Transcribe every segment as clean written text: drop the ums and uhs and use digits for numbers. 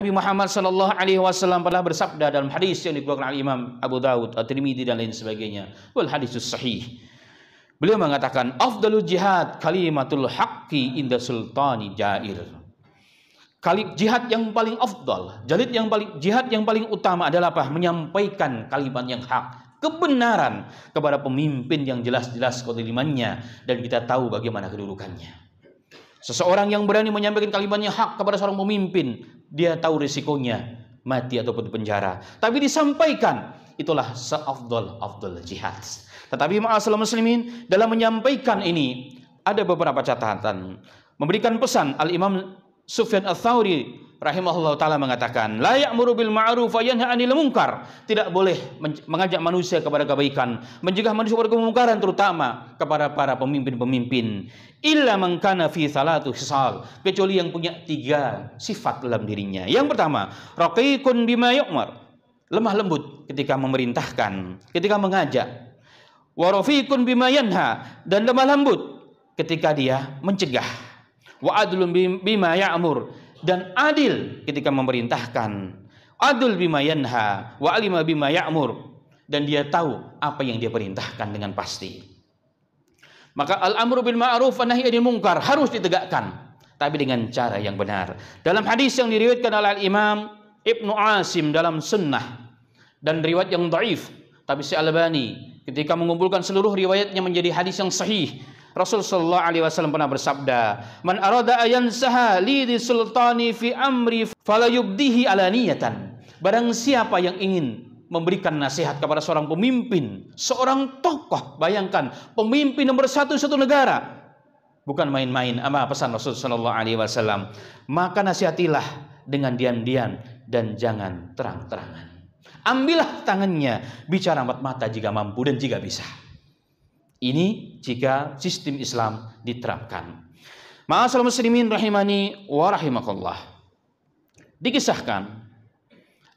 Nabi Muhammad sallallahu alaihi wasallam pernah bersabda dalam hadis yang dikeluarkan oleh Imam Abu Dawud, At-Tirmidzi dan lain sebagainya. Wal hadisus sahih. Beliau mengatakan, afdalul jihad kalimatul haqqi inda sultani jair. Jihad yang paling afdal, jihad yang paling utama adalah apa? Menyampaikan kalimat yang hak, kebenaran kepada pemimpin yang jelas-jelas kezalimannya dan kita tahu bagaimana kedudukannya. Seseorang yang berani menyampaikan kalimatnya hak kepada seorang pemimpin, dia tahu risikonya mati ataupun penjara. Tapi disampaikan, itulah seafdal jihad. Tetapi ma'asyiral muslimin, dalam menyampaikan ini ada beberapa catatan. Memberikan pesan, Al-Imam Sufyan Ats-Tsauri rahimahullah taala mengatakan, la ya'muru bil ma'ruf wa yanha 'anil munkar. Tidak boleh mengajak manusia kepada kebaikan, mencegah manusia dari kemungkaran, terutama kepada para pemimpin-pemimpin. Illa man kana fi salatu khisal, kecuali yang punya 3 sifat dalam dirinya. Yang pertama, raqiqun bima yu'mar, lemah lembut ketika memerintahkan, ketika mengajak. Wa rafiqun bima yanha, dan lemah lembut ketika dia mencegah. Wa adlun bima ya'mur, dan adil ketika memerintahkan. Adul bima yanha wa alima bima ya'mur, dan dia tahu apa yang dia perintahkan dengan pasti. Maka al-amru bil ma'ruf wa nahyi 'anil munkar harus ditegakkan, tapi dengan cara yang benar. Dalam hadis yang diriwayatkan oleh Imam Ibnu Asim dalam Sunnah, dan riwayat yang dhaif, tapi Syekh Albani ketika mengumpulkan seluruh riwayatnya menjadi hadis yang sahih, Rasul sallallahu alaihi wasallam pernah bersabda, "Man arada ayansaha li sultani fi amri fala yubdihi alaniyatan." Barang siapa yang ingin memberikan nasihat kepada seorang pemimpin, seorang tokoh, bayangkan pemimpin nomor satu negara, bukan main-main, apa pesan Rasul sallallahu alaihi wasallam, maka nasihatilah dengan diam-diam dan jangan terang-terangan. Ambillah tangannya, bicara empat mata jika mampu dan jika bisa. Ini jika sistem Islam diterapkan. Ma'asyiral muslimin rahimani wa rahimakallah. Dikisahkan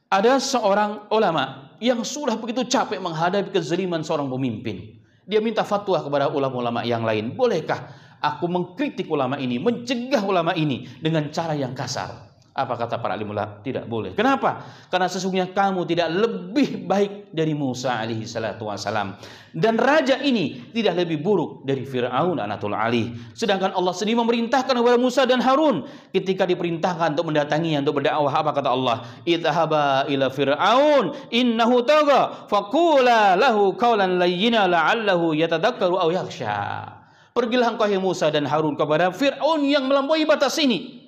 ada seorang ulama yang sudah begitu capek menghadapi kezaliman seorang pemimpin. Dia minta fatwa kepada ulama-ulama yang lain. Bolehkah aku mengkritik ulama ini, mencegah ulama ini dengan cara yang kasar? Apa kata para alim ulama? Tidak boleh. Kenapa? Karena sesungguhnya kamu tidak lebih baik dari Musa alaihi salatu wassalam, dan raja ini tidak lebih buruk dari Fir'aun anatul alih. Sedangkan Allah sendiri memerintahkan kepada Musa dan Harun ketika diperintahkan untuk mendatanginya, untuk berdakwah. Apa kata Allah? Idhaba ila Fir'aun innahu tagha faqula lahu qawlan layyina la'allahu yatadakkaru aw yakhsha. Pergilah engkau hai Musa dan Harun kepada Fir'aun yang melampaui batas ini.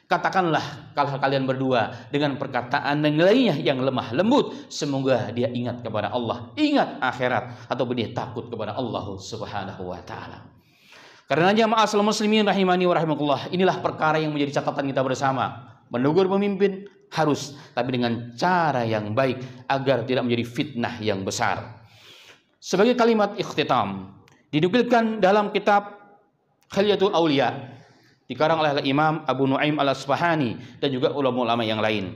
Katakanlah kalau kalian berdua dengan perkataan yang lainnya yang lemah lembut, semoga dia ingat kepada Allah, ingat akhirat, atau dia takut kepada Allah Subhanahu wa taala. Karenanya ma'asyiral muslimin rahimani wa rahimakumullah, inilah perkara yang menjadi catatan kita bersama. Menegur pemimpin harus, tapi dengan cara yang baik agar tidak menjadi fitnah yang besar. Sebagai kalimat ikhtitam, dinukilkan dalam kitab Khilyatul Auliya, dikarang oleh Imam Abu Nuaim Al-Asfahani dan juga ulama-ulama yang lain.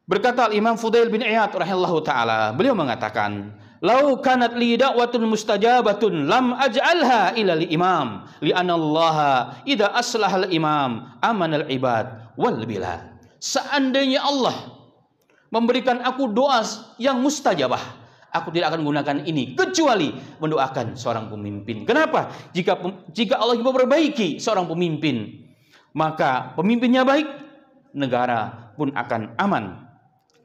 Berkata Imam Fudail bin Iyad rahimahullahu taala, beliau mengatakan, "Lau kanat li da'watun mustajabatun lam aj'alha ila al-imam, li'anna Allah idza aslaha al-imam amana al-ibad wal bilad." Seandainya Allah memberikan aku doa yang mustajabah, aku tidak akan gunakan ini kecuali mendoakan seorang pemimpin. Kenapa? Jika Allah memperbaiki seorang pemimpin, maka pemimpinnya baik, negara pun akan aman,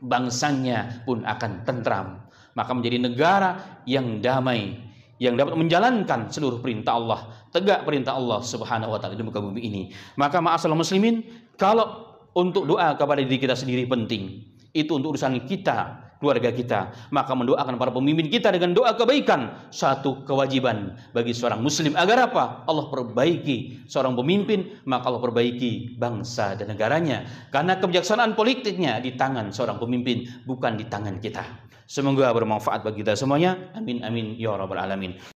bangsanya pun akan tentram. Maka menjadi negara yang damai, yang dapat menjalankan seluruh perintah Allah, tegak perintah Allah Subhanahu wa taala di muka bumi ini. Maka ma'asyiral muslimin, kalau untuk doa kepada diri kita sendiri penting, itu untuk urusan kita, keluarga kita, maka mendoakan para pemimpin kita dengan doa kebaikan, satu kewajiban bagi seorang muslim. Agar apa? Allah perbaiki seorang pemimpin, maka Allah perbaiki bangsa dan negaranya, karena kebijaksanaan politiknya di tangan seorang pemimpin, bukan di tangan kita. Semoga bermanfaat bagi kita semuanya. Amin amin ya rabbal alamin.